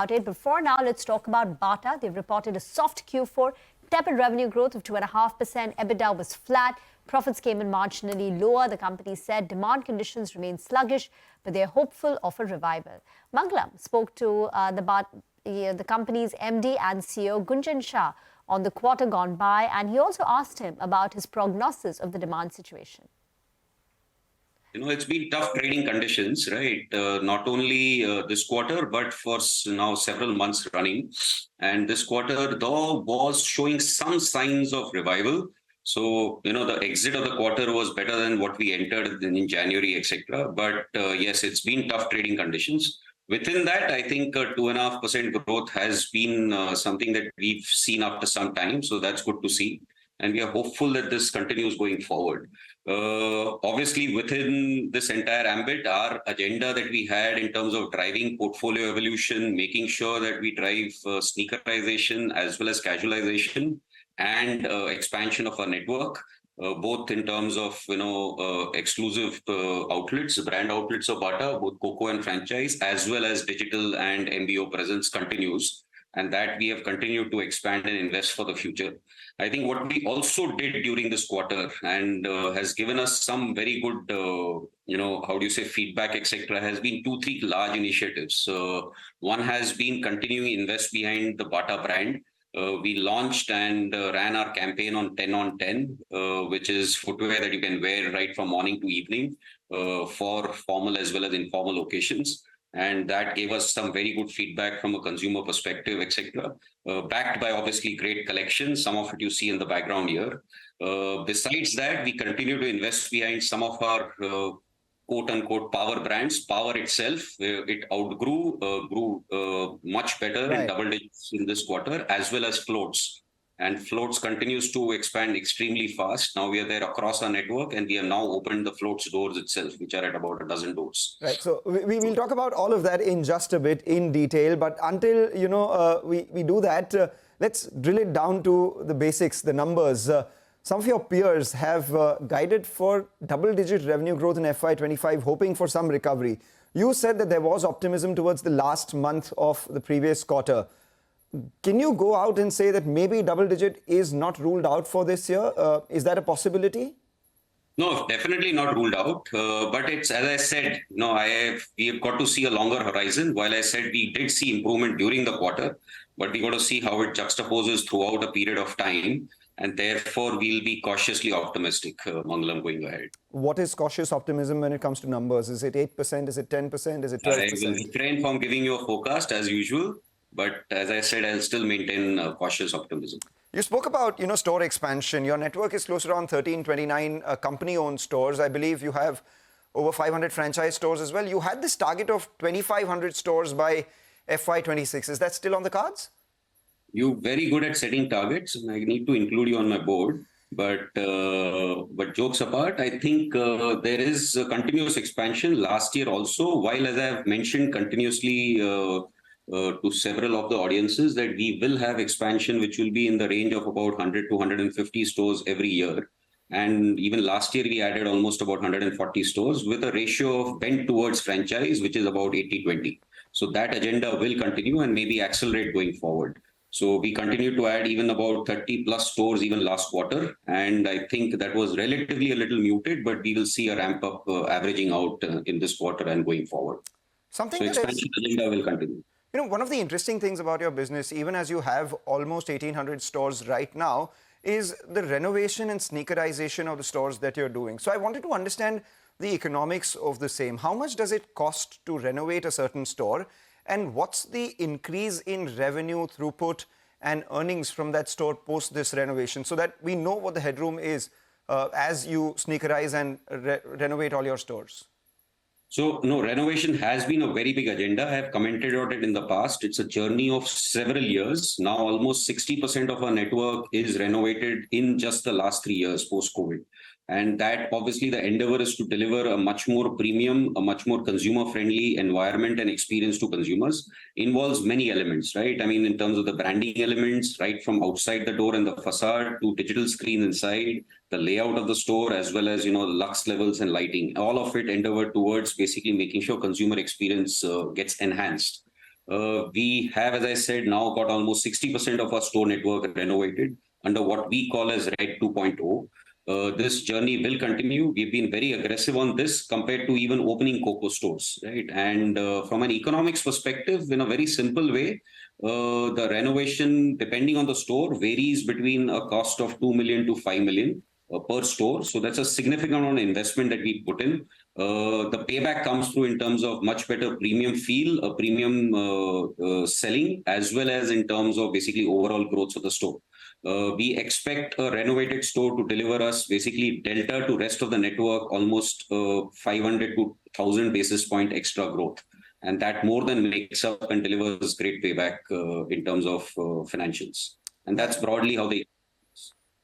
it. But for now, let's talk about Bata. They've reported a soft Q4, tepid revenue growth of 2.5%. EBITDA was flat. Profits came in marginally lower. The company said demand conditions remain sluggish, but they're hopeful of a revival. Mangalam spoke to the company's MD and CEO Gunjan Shah on the quarter gone by, and he also asked him about his prognosis of the demand situation. It's been tough trading conditions, right? Not only this quarter, but for now several months running. And this quarter, though, was showing some signs of revival. So, the exit of the quarter was better than what we entered in January, etc. But yes, it's been tough trading conditions. Within that, I think 2.5% growth has been something that we've seen after some time. So that's good to see. And we are hopeful that this continues going forward. Obviously, within this entire ambit, our agenda that we had in terms of driving portfolio evolution, making sure that we drive sneakerization as well as casualization and expansion of our network, both in terms of exclusive outlets, brand outlets of Bata, both COCO and franchise, as well as digital and MBO presence continues. And that we have continued to expand and invest for the future. I think what we also did during this quarter and has given us some very good, feedback, etc., has been 2-3 large initiatives. One has been continuing invest behind the Bata brand. We launched and ran our campaign on 10 on 10, which is footwear that you can wear right from morning to evening for formal as well as informal occasions. And that gave us some very good feedback from a consumer perspective, etc. Backed by obviously great collections, some of it you see in the background here. Besides that, we continue to invest behind some of our quote-unquote power brands. Power itself, it grew much better in double digits in this quarter, as well as Floats. And Floats continues to expand extremely fast. Now we are there across our network, and we have now opened the Floats doors itself, which are at about a dozen doors. Right. So we will talk about all of that in just a bit in detail. But until we do that, let's drill it down to the basics, the numbers. Some of your peers have guided for double-digit revenue growth in FY25, hoping for some recovery. You said that there was optimism towards the last month of the previous quarter. Can you go out and say that maybe double-digit is not ruled out for this year? Is that a possibility? No, definitely not ruled out. But it's, as I said, we have got to see a longer horizon. While I said we did see improvement during the quarter, but we got to see how it juxtaposes throughout a period of time. And therefore, we'll be cautiously optimistic, Mangalam, going ahead. What is cautious optimism when it comes to numbers? Is it 8%? Is it 10%? Is it 12%? I will refrain from giving you a forecast as usual. But as I said, I'll still maintain cautious optimism. You spoke about, store expansion. Your network is close to around 1329 company-owned stores. I believe you have over 500 franchise stores as well. You had this target of 2,500 stores by FY26. Is that still on the cards? You're very good at setting targets, and I need to include you on my board. But jokes apart, I think there is a continuous expansion last year also, while, as I have mentioned continuously to several of the audiences, that we will have expansion which will be in the range of about 100 to 150 stores every year. And even last year, we added almost about 140 stores with a ratio of bent towards franchise, which is about 80-20. So that agenda will continue and maybe accelerate going forward. So we continue to add even about 30 plus stores even last quarter. And I think that was relatively a little muted, but we will see a ramp up averaging out in this quarter and going forward. So expansion agenda will continue. One of the interesting things about your business, even as you have almost 1,800 stores right now, is the renovation and sneakerization of the stores that you're doing. So I wanted to understand the economics of the same. How much does it cost to renovate a certain store? And what's the increase in revenue, throughput, and earnings from that store post this renovation, so that we know what the headroom is as you sneakerize and renovate all your stores? So, no, renovation has been a very big agenda. I have commented on it in the past. It's a journey of several years. Now, almost 60% of our network is renovated in just the last 3 years post-COVID. And that obviously the endeavor is to deliver a much more premium, a much more consumer-friendly environment and experience to consumers. Involves many elements, right? I mean, in terms of the branding elements, right from outside the door and the facade to digital screen inside, the layout of the store, as well as, lux levels and lighting. All of it endeavor towards basically making sure consumer experience gets enhanced. We have, as I said, now got almost 60% of our store network renovated under what we call as RED 2.0. This journey will continue. We've been very aggressive on this compared to even opening COCO stores, right? And from an economics perspective, in a very simple way, the renovation, depending on the store, varies between a cost of 2 million to 5 million per store. So that's a significant amount of investment that we put in. The payback comes through in terms of much better premium feel, a premium selling, as well as in terms of basically overall growth of the store. We expect a renovated store to deliver us basically delta to rest of the network, almost 500 to 1,000 basis point extra growth. And that more than makes up and delivers great payback in terms of financials. And that's broadly how they...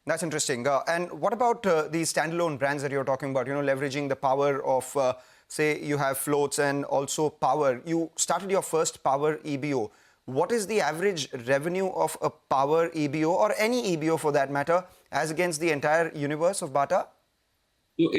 That's interesting. And what about these standalone brands that you're talking about, leveraging the power of, say, you have floats and also power. You started your first power EBO. What is the average revenue of a power EBO or any EBO for that matter as against the entire universe of Bata? So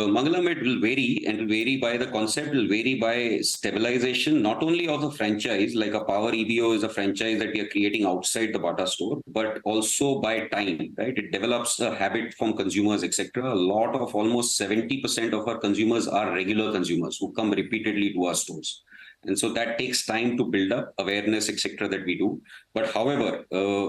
Mangalam, it will vary, and it will vary by the concept, it will vary by stabilization, not only of the franchise, like a Power EBO is a franchise that we are creating outside the Bata store, but also by time, right? It develops a habit from consumers, etc. A lot of almost 70% of our consumers are regular consumers who come repeatedly to our stores. And so that takes time to build up awareness, etc., that we do. But however,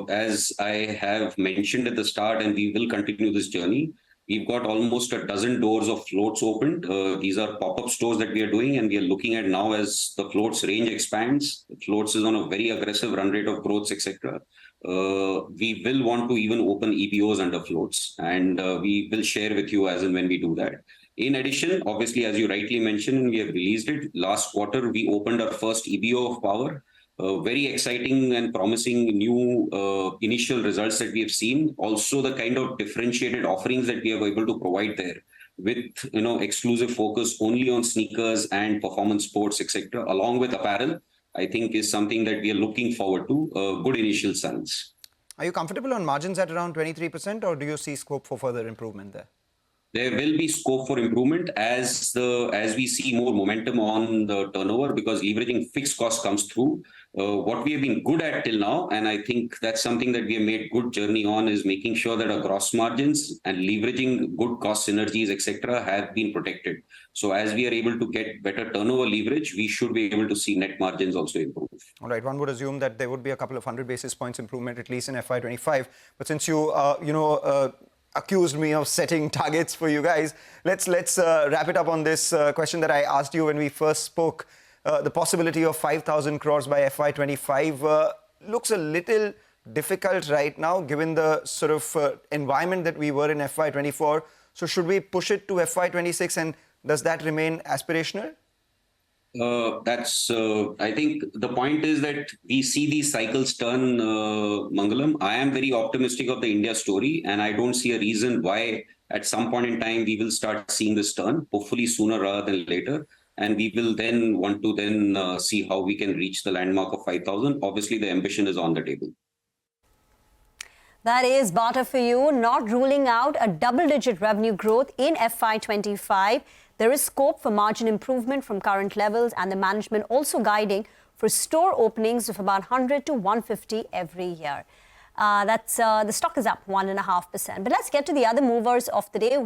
as I have mentioned at the start, and we will continue this journey, we've got almost a dozen doors of floats opened. These are pop-up stores that we are doing, and we are looking at now as the floats range expands. Floats is on a very aggressive run rate of growth, etc. We will want to even open EBOs under floats, and we will share with you as and when we do that. In addition, obviously, as you rightly mentioned, and we have released it, last quarter, we opened our first EBO of Power. Very exciting and promising new initial results that we have seen. Also, the kind of differentiated offerings that we are able to provide there with exclusive focus only on sneakers and performance sports, etc., along with apparel, I think is something that we are looking forward to. Good initial signs. Are you comfortable on margins at around 23%, or do you see scope for further improvement there? There will be scope for improvement as we see more momentum on the turnover, because leveraging fixed costs comes through. What we have been good at till now, and I think that's something that we have made good journey on, is making sure that our gross margins and leveraging good cost synergies, etc., have been protected. So as we are able to get better turnover leverage, we should be able to see net margins also improve. All right, one would assume that there would be a couple of 100 basis points improvement at least in FY25. But since you, accused me of setting targets for you guys, let's wrap it up on this question that I asked you when we first spoke. The possibility of 5,000 crores by FY25 looks a little difficult right now, given the sort of environment that we were in FY24. So should we push it to FY26, and does that remain aspirational? I think the point is that we see these cycles turn, Mangalam. I am very optimistic of the India story, and I don't see a reason why at some point in time we will start seeing this turn, hopefully sooner rather than later. And we will then want to see how we can reach the landmark of 5,000. Obviously, the ambition is on the table. That is Bata for you, not ruling out a double-digit revenue growth in FY25. There is scope for margin improvement from current levels, and the management also guiding for store openings of about 100 to 150 every year. The stock is up 1.5%. But let's get to the other movers of the day.